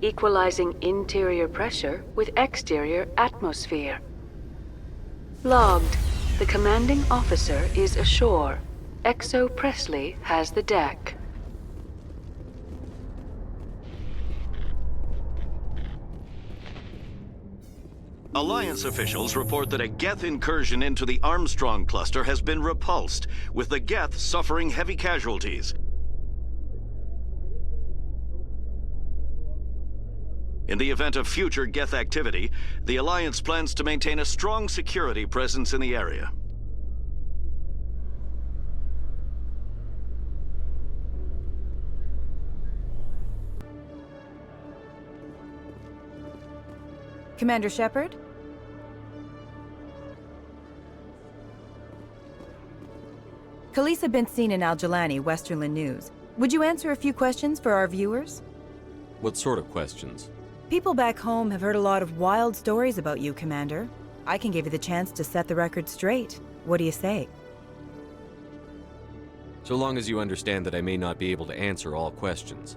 equalizing interior pressure with exterior atmosphere. Logged. The commanding officer is ashore. Exo Presley has the deck. Alliance officials report that a Geth incursion into the Armstrong cluster has been repulsed, with the Geth suffering heavy casualties. In the event of future Geth activity, the Alliance plans to maintain a strong security presence in the area. Commander Shepard? Khalisah bint Sinan Al-Jilani, Westerland News. Would you answer a few questions for our viewers? What sort of questions? People back home have heard a lot of wild stories about you, Commander. I can give you the chance to set the record straight. What do you say? So long as you understand that I may not be able to answer all questions.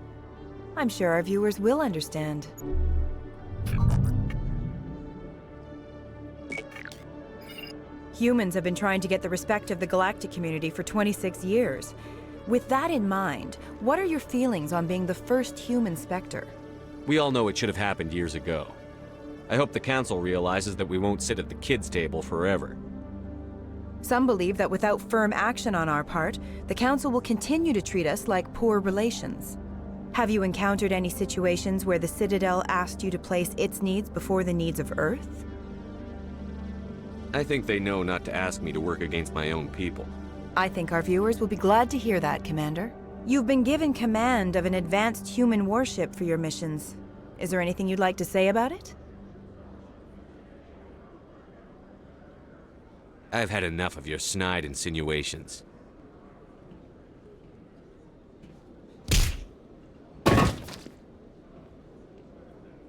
I'm sure our viewers will understand. Humans have been trying to get the respect of the galactic community for 26 years. With that in mind, what are your feelings on being the first human Spectre? We all know it should have happened years ago. I hope the Council realizes that we won't sit at the kids' table forever. Some believe that without firm action on our part, the Council will continue to treat us like poor relations. Have you encountered any situations where the Citadel asked you to place its needs before the needs of Earth? I think they know not to ask me to work against my own people. I think our viewers will be glad to hear that, Commander. You've been given command of an advanced human warship for your missions. Is there anything you'd like to say about it? I've had enough of your snide insinuations.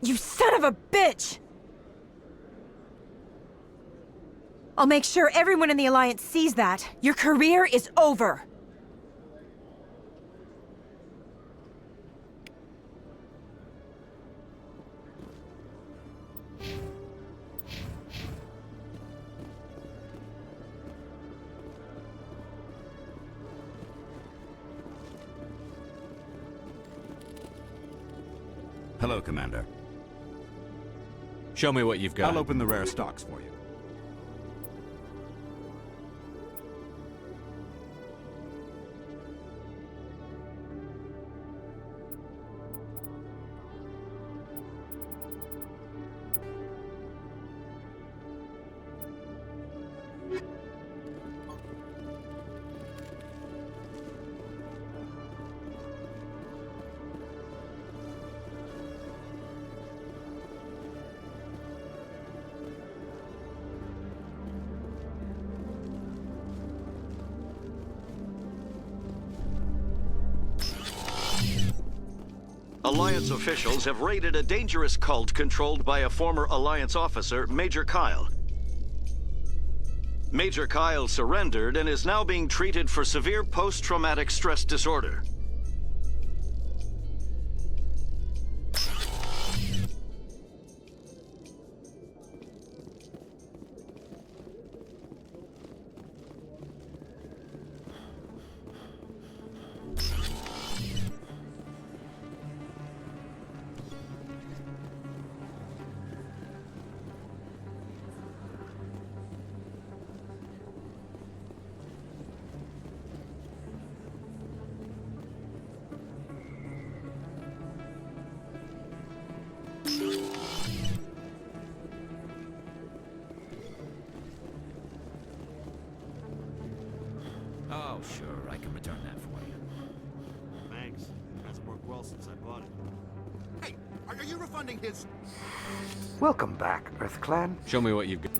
You son of a bitch! I'll make sure everyone in the Alliance sees that. Your career is over. Hello, Commander. Show me what you've got. I'll open the rare stocks for you. Alliance officials have raided a dangerous cult controlled by a former Alliance officer, Major Kyle. Major Kyle surrendered and is now being treated for severe post-traumatic stress disorder. Oh, sure, I can return that for you. Thanks. Hasn't worked well since I bought it. Hey, are you refunding his... Welcome back, EarthClan. Show me what you've got.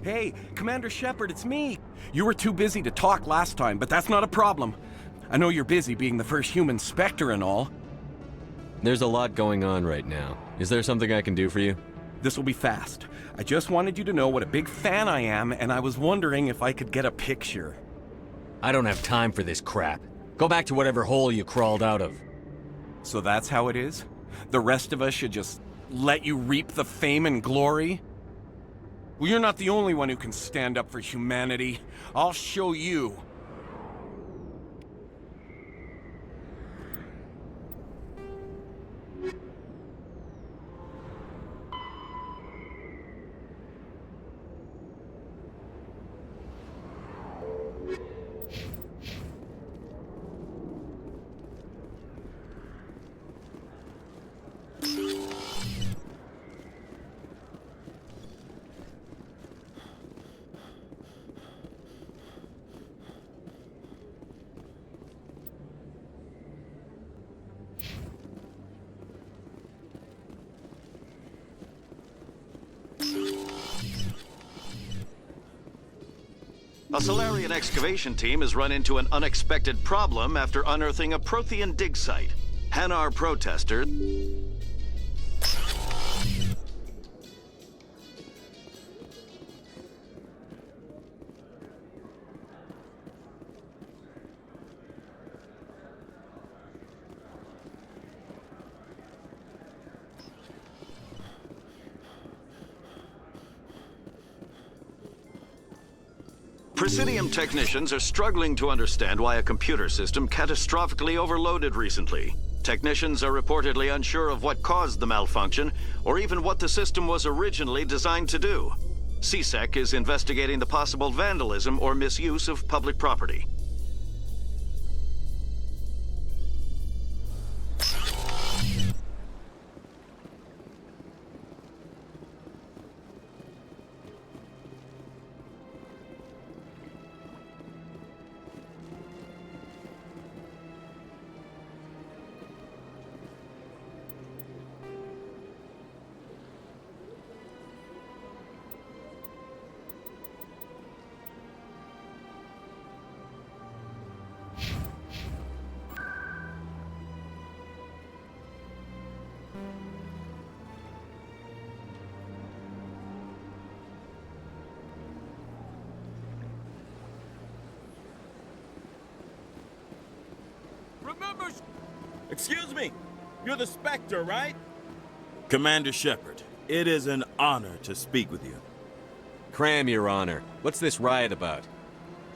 Hey, Commander Shepard, it's me. You were too busy to talk last time, but that's not a problem. I know you're busy being the first human Spectre and all. There's a lot going on right now. Is there something I can do for you? This will be fast. I just wanted you to know what a big fan I am, and I was wondering if I could get a picture. I don't have time for this crap. Go back to whatever hole you crawled out of. So that's how it is? The rest of us should just let you reap the fame and glory? Well, you're not the only one who can stand up for humanity. I'll show you. A Solarian excavation team has run into an unexpected problem after unearthing a Prothean dig site. Hanar protesters... Presidium technicians are struggling to understand why a computer system catastrophically overloaded recently. Technicians are reportedly unsure of what caused the malfunction, or even what the system was originally designed to do. CSEC is investigating the possible vandalism or misuse of public property. Excuse me, you're the Spectre, right? Commander Shepard, it is an honor to speak with you. Cram, Your Honor. What's this riot about?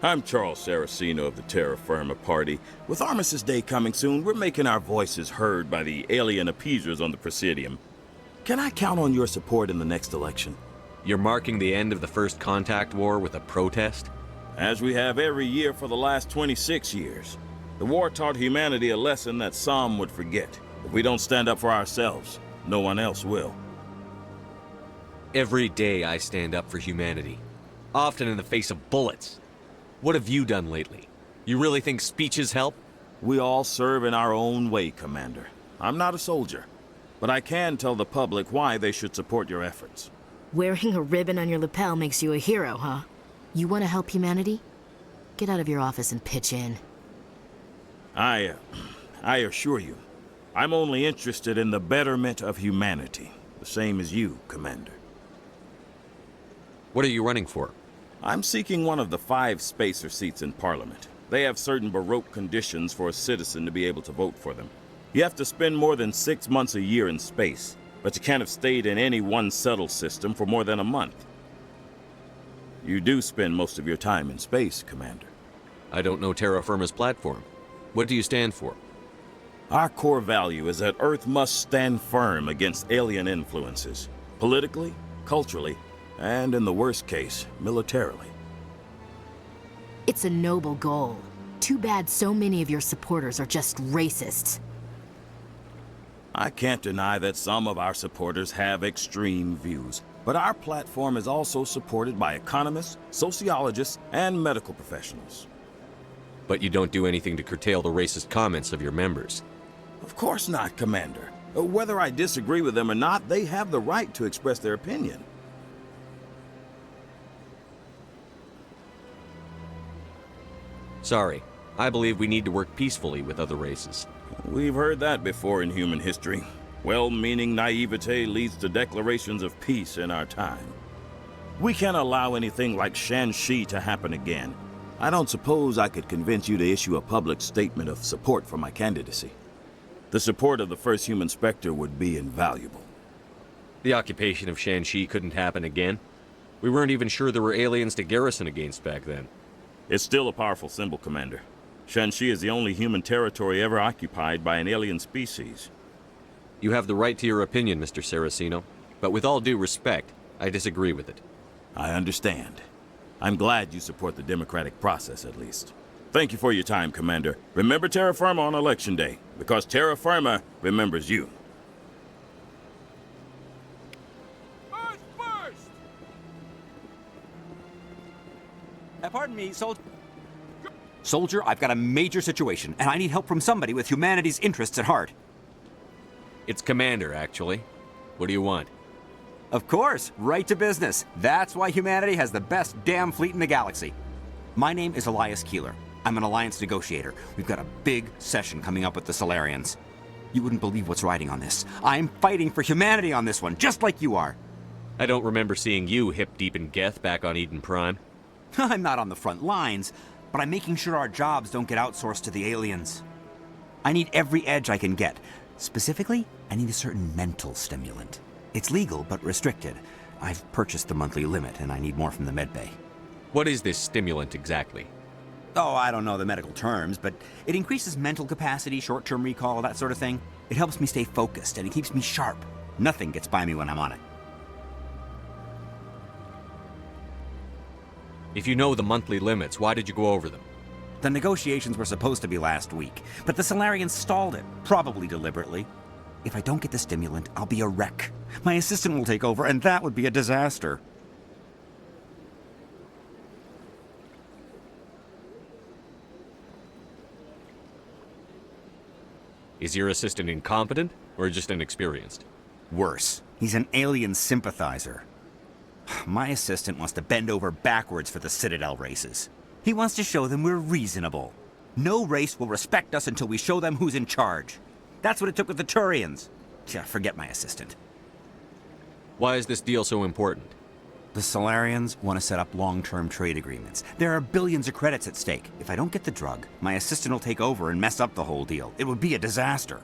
I'm Charles Saraceno of the Terra Firma Party. With Armistice Day coming soon, we're making our voices heard by the alien appeasers on the Presidium. Can I count on your support in the next election? You're marking the end of the First Contact War with a protest? As we have every year for the last 26 years. The war taught humanity a lesson that some would forget. If we don't stand up for ourselves, no one else will. Every day I stand up for humanity, often in the face of bullets. What have you done lately? You really think speeches help? We all serve in our own way, Commander. I'm not a soldier, but I can tell the public why they should support your efforts. Wearing a ribbon on your lapel makes you a hero, huh? You want to help humanity? Get out of your office and pitch in. I assure you, I'm only interested in the betterment of humanity, the same as you, Commander. What are you running for? I'm seeking one of the 5 spacer seats in Parliament. They have certain Baroque conditions for a citizen to be able to vote for them. You have to spend more than 6 months a year in space, but you can't have stayed in any one settled system for more than a month. You do spend most of your time in space, Commander. I don't know Terra Firma's platform. What do you stand for? Our core value is that Earth must stand firm against alien influences, politically, culturally, and in the worst case, militarily. It's a noble goal. Too bad so many of your supporters are just racists. I can't deny that some of our supporters have extreme views, but our platform is also supported by economists, sociologists, and medical professionals. But you don't do anything to curtail the racist comments of your members. Of course not, Commander. Whether I disagree with them or not, they have the right to express their opinion. Sorry. I believe we need to work peacefully with other races. We've heard that before in human history. Well-meaning naivete leads to declarations of peace in our time. We can't allow anything like Shanxi to happen again. I don't suppose I could convince you to issue a public statement of support for my candidacy. The support of the first human Spectre would be invaluable. The occupation of Shanxi couldn't happen again. We weren't even sure there were aliens to garrison against back then. It's still a powerful symbol, Commander. Shanxi is the only human territory ever occupied by an alien species. You have the right to your opinion, Mr. Saraceno, but with all due respect, I disagree with it. I understand. I'm glad you support the democratic process, at least. Thank you for your time, Commander. Remember Terra Firma on Election Day, because Terra Firma remembers you. Earth first! Pardon me, Soldier, I've got a major situation, and I need help from somebody with humanity's interests at heart. It's Commander, actually. What do you want? Of course, right to business. That's why humanity has the best damn fleet in the galaxy. My name is Elias Keeler. I'm an alliance negotiator. We've got a big session coming up with the Solarians. You wouldn't believe what's riding on this. I'm fighting for humanity on this one, just like you are. I don't remember seeing you hip-deep in Geth back on Eden Prime. I'm not on the front lines, but I'm making sure our jobs don't get outsourced to the aliens. I need every edge I can get. Specifically, I need a certain mental stimulant. It's legal, but restricted. I've purchased the monthly limit, and I need more from the medbay. What is this stimulant exactly? Oh, I don't know the medical terms, but it increases mental capacity, short-term recall, that sort of thing. It helps me stay focused, and it keeps me sharp. Nothing gets by me when I'm on it. If you know the monthly limits, why did you go over them? The negotiations were supposed to be last week, but the Solarians stalled it, probably deliberately. If I don't get the stimulant, I'll be a wreck. My assistant will take over, and that would be a disaster. Is your assistant incompetent, or just inexperienced? Worse. He's an alien sympathizer. My assistant wants to bend over backwards for the Citadel races. He wants to show them we're reasonable. No race will respect us until we show them who's in charge. That's what it took with the Turians. Forget my assistant. Why is this deal so important? The Solarians want to set up long-term trade agreements. There are billions of credits at stake. If I don't get the drug, my assistant will take over and mess up the whole deal. It would be a disaster.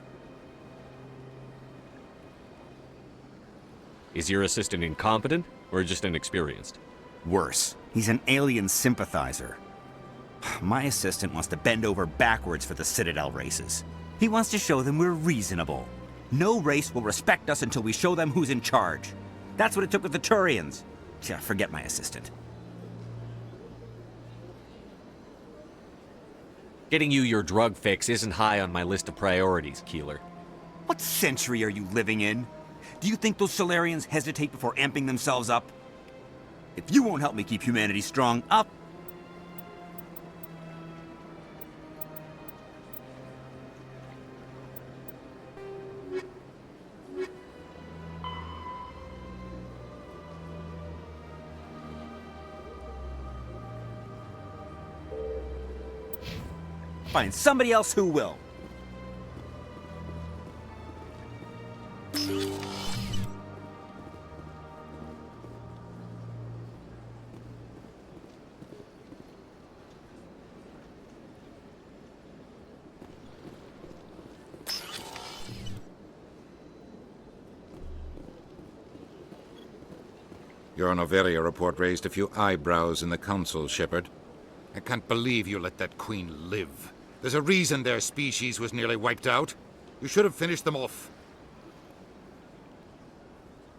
Is your assistant incompetent, or just inexperienced? Worse. He's an alien sympathizer. My assistant wants to bend over backwards for the Citadel races. He wants to show them we're reasonable. No race will respect us until we show them who's in charge. That's what it took with the Turians. Forget my assistant. Getting you your drug fix isn't high on my list of priorities, Keeler. What century are you living in? Do you think those Solarians hesitate before amping themselves up? If you won't help me keep humanity strong, I'll... find somebody else who will. Your Noveria report raised a few eyebrows in the Council, Shepard. I can't believe you let that Queen live. There's a reason their species was nearly wiped out. You should have finished them off.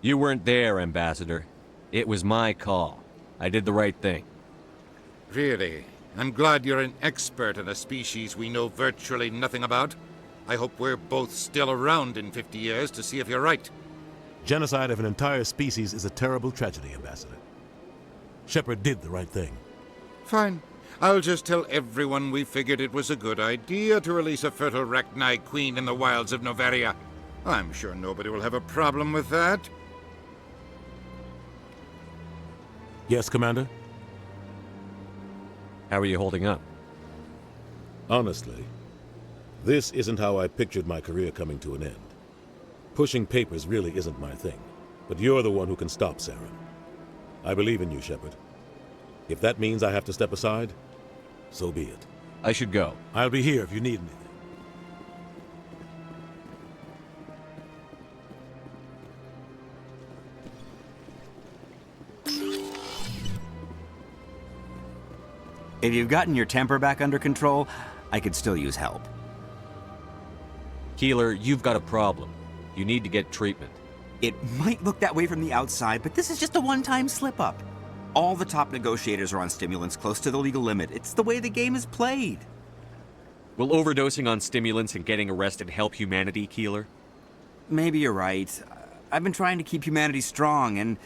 You weren't there, Ambassador. It was my call. I did the right thing. Really? I'm glad you're an expert in a species we know virtually nothing about. I hope we're both still around in 50 years to see if you're right. Genocide of an entire species is a terrible tragedy, Ambassador. Shepard did the right thing. Fine. I'll just tell everyone we figured it was a good idea to release a fertile Rachni queen in the wilds of Noveria. I'm sure nobody will have a problem with that. Yes, Commander? How are you holding up? Honestly, this isn't how I pictured my career coming to an end. Pushing papers really isn't my thing, but you're the one who can stop Saren. I believe in you, Shepard. If that means I have to step aside, so be it. I should go. I'll be here if you need anything. If you've gotten your temper back under control, I could still use help. Keeler, you've got a problem. You need to get treatment. It might look that way from the outside, but this is just a one-time slip-up. All the top negotiators are on stimulants close to the legal limit. It's the way the game is played. Will overdosing on stimulants and getting arrested help humanity, Keeler? Maybe you're right. I've been trying to keep humanity strong, and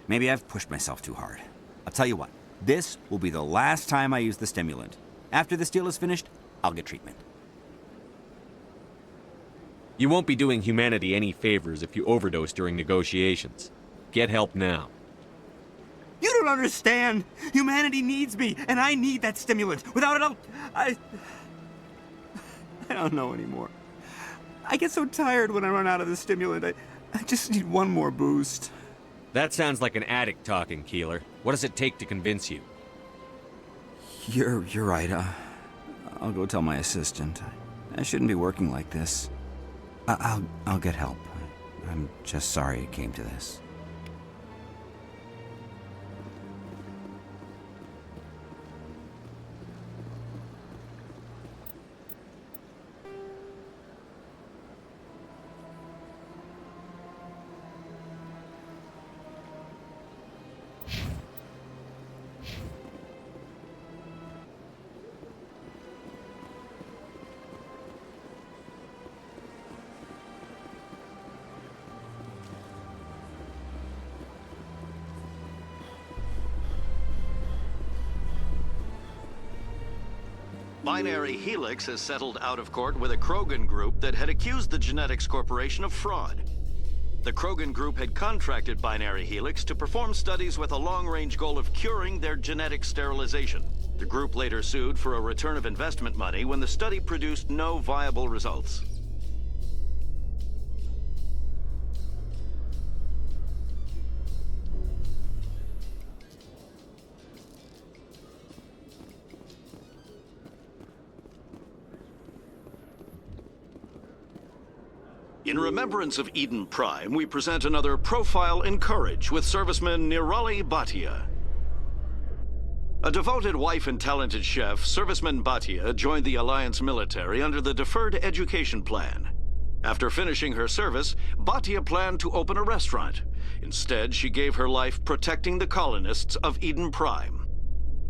maybe I've pushed myself too hard. I'll tell you what, this will be the last time I use the stimulant. After this deal is finished, I'll get treatment. You won't be doing humanity any favors if you overdose during negotiations. Get help now. You don't understand! Humanity needs me, and I need that stimulant. Without it, I don't know anymore. I get so tired when I run out of the stimulant. I just need one more boost. That sounds like an addict talking, Keeler. What does it take to convince you? You're right. I'll go tell my assistant. I shouldn't be working like this. I'll get help. I'm just sorry it came to this. Binary Helix has settled out of court with a Krogan group that had accused the Genetics Corporation of fraud. The Krogan group had contracted Binary Helix to perform studies with a long-range goal of curing their genetic sterilization. The group later sued for a return of investment money when the study produced no viable results. In remembrance of Eden Prime, we present another Profile in Courage with serviceman Nirali Bhatia. A devoted wife and talented chef, Serviceman Bhatia joined the Alliance military under the Deferred Education Plan. After finishing her service, Bhatia planned to open a restaurant. Instead, she gave her life protecting the colonists of Eden Prime.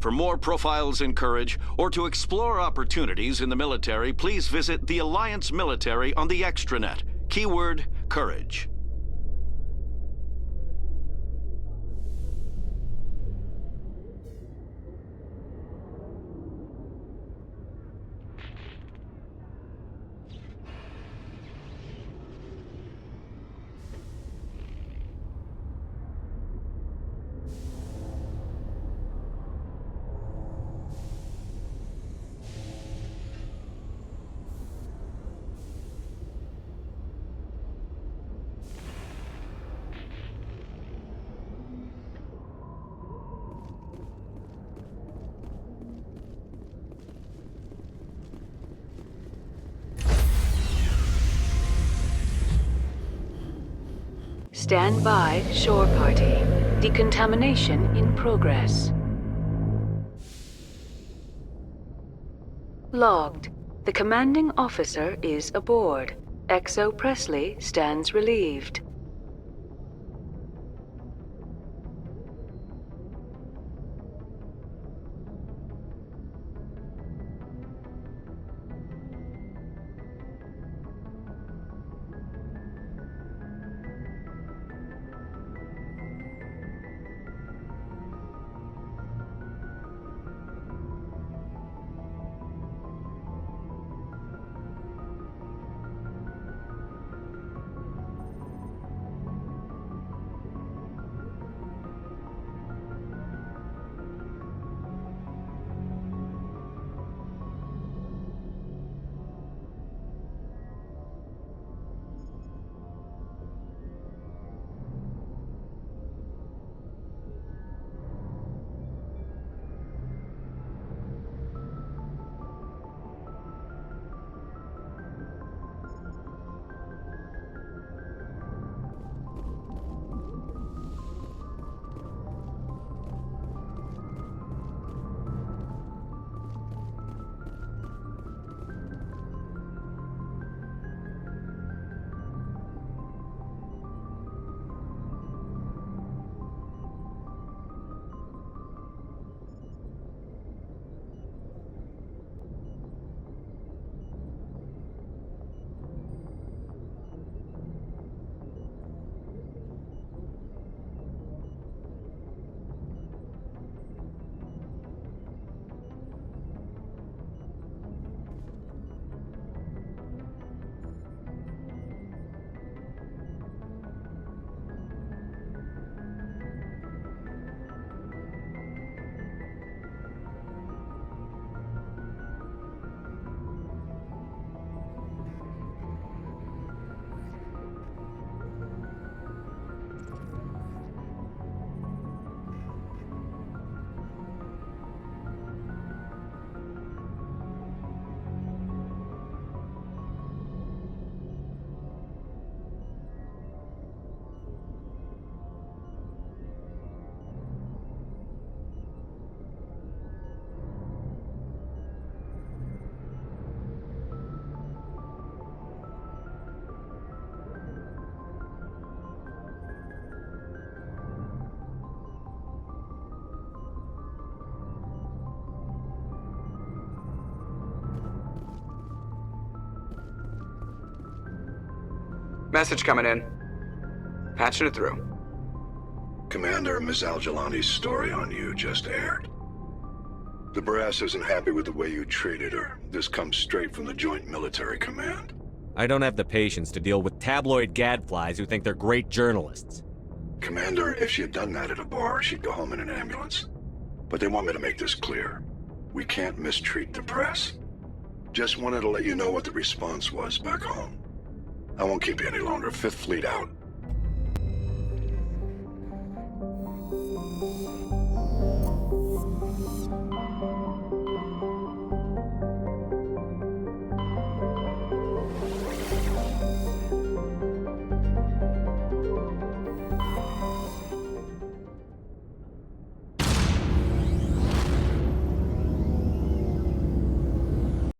For more Profiles in Courage, or to explore opportunities in the military, please visit the Alliance military on the extranet. Keyword, courage. Stand by, shore party. Decontamination in progress. Logged. The commanding officer is aboard. XO Presley stands relieved. Message coming in. Patching it through. Commander, Ms. Al-Jalani's story on you just aired. The brass isn't happy with the way you treated her. This comes straight from the Joint Military Command. I don't have the patience to deal with tabloid gadflies who think they're great journalists. Commander, if she had done that at a bar, she'd go home in an ambulance. But they want me to make this clear. We can't mistreat the press. Just wanted to let you know what the response was back home. I won't keep you any longer. Fifth Fleet out.